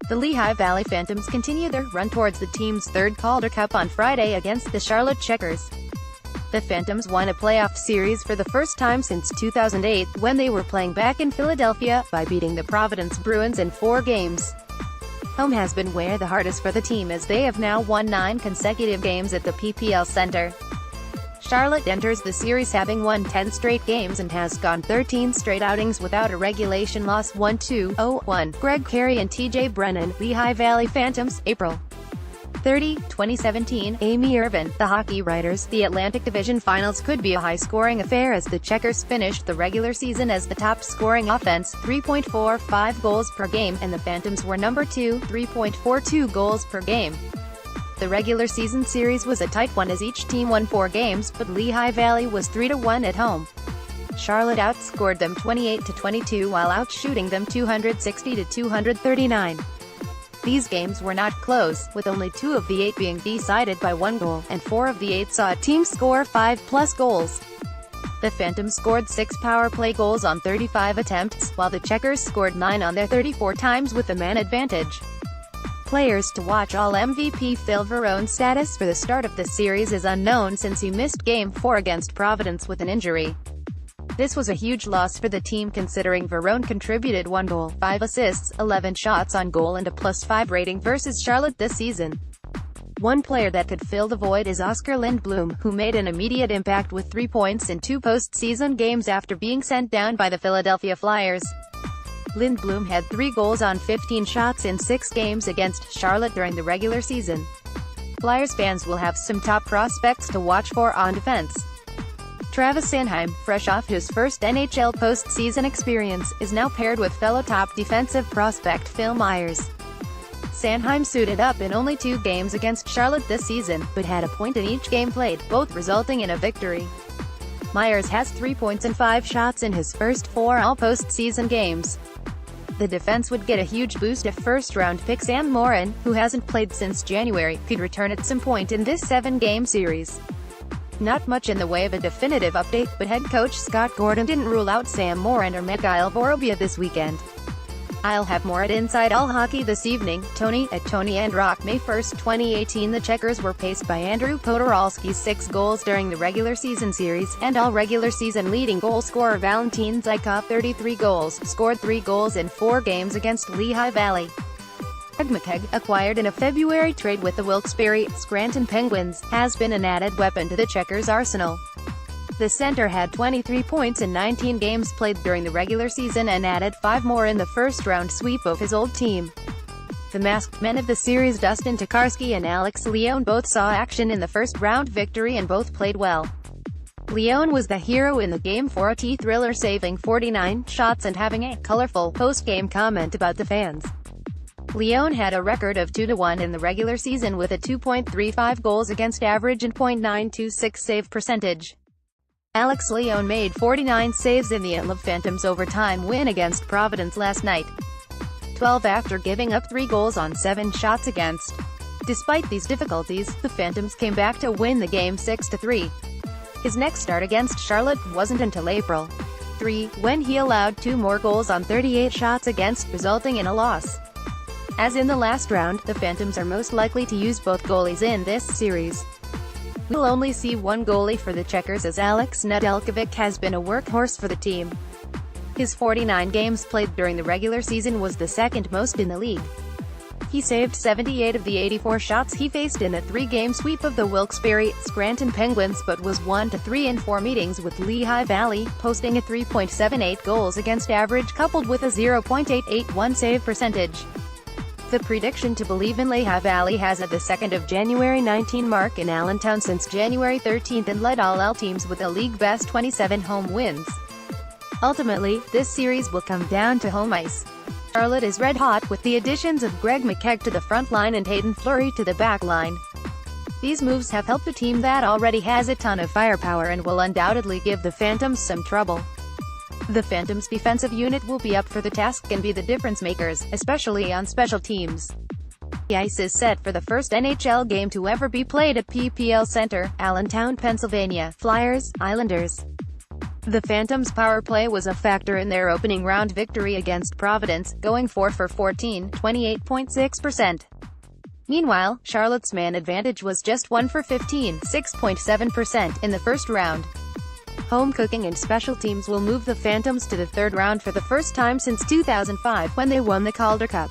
The Lehigh Valley Phantoms continue their run towards the team's third Calder Cup on Friday against the Charlotte Checkers. The Phantoms won a playoff series for the first time since 2008, when they were playing back in Philadelphia, by beating the Providence Bruins in 4 games. Home has been where the hardest for the team, as they have now won 9 consecutive games at the PPL Center. Charlotte enters the series having won 10 straight games and has gone 13 straight outings without a regulation loss. 1-2-0-1. Greg Carey and TJ Brennan, Lehigh Valley Phantoms, April 30, 2017. Amy Irvin, The Hockey Writers. The Atlantic Division Finals could be a high-scoring affair, as the Checkers finished the regular season as the top-scoring offense, 3.45 goals per game, and the Phantoms were number 2, 3.42 goals per game. The regular season series was a tight one, as each team won 4 games, but Lehigh Valley was 3-1 at home. Charlotte outscored them 28-22 while outshooting them 260-239. These games were not close, with only 2 of the 8 being decided by 1 goal, and 4 of the 8 saw a team score 5+ goals. The Phantoms scored 6 power play goals on 35 attempts, while the Checkers scored 9 on their 34 times with the man advantage. Players to watch. All MVP Phil Verone's status for the start of the series is unknown, since he missed Game 4 against Providence with an injury. This was a huge loss for the team, considering Verone contributed 1 goal, 5 assists, 11 shots on goal and a +5 rating versus Charlotte this season. One player that could fill the void is Oscar Lindblom, who made an immediate impact with 3 points in 2 postseason games after being sent down by the Philadelphia Flyers. Lindblom had 3 goals on 15 shots in 6 games against Charlotte during the regular season. Flyers fans will have some top prospects to watch for on defense. Travis Sanheim, fresh off his first NHL postseason experience, is now paired with fellow top defensive prospect Phil Myers. Sanheim suited up in only 2 games against Charlotte this season, but had a point in each game played, both resulting in a victory. Myers has 3 points and 5 shots in his first 4 all-postseason games. The defense would get a huge boost if first-round pick Sam Morin, who hasn't played since January, could return at some point in this 7-game series. Not much in the way of a definitive update, but head coach Scott Gordon didn't rule out Sam Morin or Mikhail Vorobyev this weekend. I'll have more at Inside All Hockey this evening. Tony at Tony and Rock. May 1, 2018. The Checkers were paced by Andrew Podoralski's 6 goals during the regular season series, and all-regular season leading goal scorer Valentin Zykov, 33 goals, scored 3 goals in 4 games against Lehigh Valley. Greg McKegg, acquired in a February trade with the Wilkes-Barre Scranton Penguins, has been an added weapon to the Checkers' arsenal. The center had 23 points in 19 games played during the regular season and added 5 more in the first-round sweep of his old team. The masked men of the series, Dustin Tokarski and Alex Leone, both saw action in the first-round victory and both played well. Leone was the hero in the Game 4 thriller, saving 49 shots and having a colorful post-game comment about the fans. Leone had a record of 2-1 in the regular season with a 2.35 goals against average and .926 save percentage. Alex Leone made 49 saves in the Phantoms' overtime win against Providence last night, 12 after giving up 3 goals on 7 shots against. Despite these difficulties, the Phantoms came back to win the game 6-3. His next start against Charlotte wasn't until April 3, when he allowed 2 more goals on 38 shots against, resulting in a loss. As in the last round, the Phantoms are most likely to use both goalies in this series. We'll only see one goalie for the Checkers, as Alex Nedeljkovic has been a workhorse for the team. His 49 games played during the regular season was the second most in the league. He saved 78 of the 84 shots he faced in a 3-game sweep of the Wilkes-Barre Scranton Penguins, but was 1-3 in 4 meetings with Lehigh Valley, posting a 3.78 goals against average coupled with a 0.881 save percentage. The prediction to believe in Lehigh Valley has at the 2nd of January 19 mark in Allentown since January 13 and led all L teams with a league-best 27 home wins. Ultimately, this series will come down to home ice. Charlotte is red-hot, with the additions of Greg McKegg to the front line and Hayden Fleury to the back line. These moves have helped a team that already has a ton of firepower and will undoubtedly give the Phantoms some trouble. The Phantoms' defensive unit will be up for the task and be the difference-makers, especially on special teams. The ice is set for the first NHL game to ever be played at PPL Center, Allentown, Pennsylvania. Flyers, Islanders. The Phantoms' power play was a factor in their opening round victory against Providence, going 4 for 14, 28.6%. Meanwhile, Charlotte's man advantage was just 1 for 15, 6.7% in the first round. Home cooking and special teams will move the Phantoms to the third round for the first time since 2005, when they won the Calder Cup.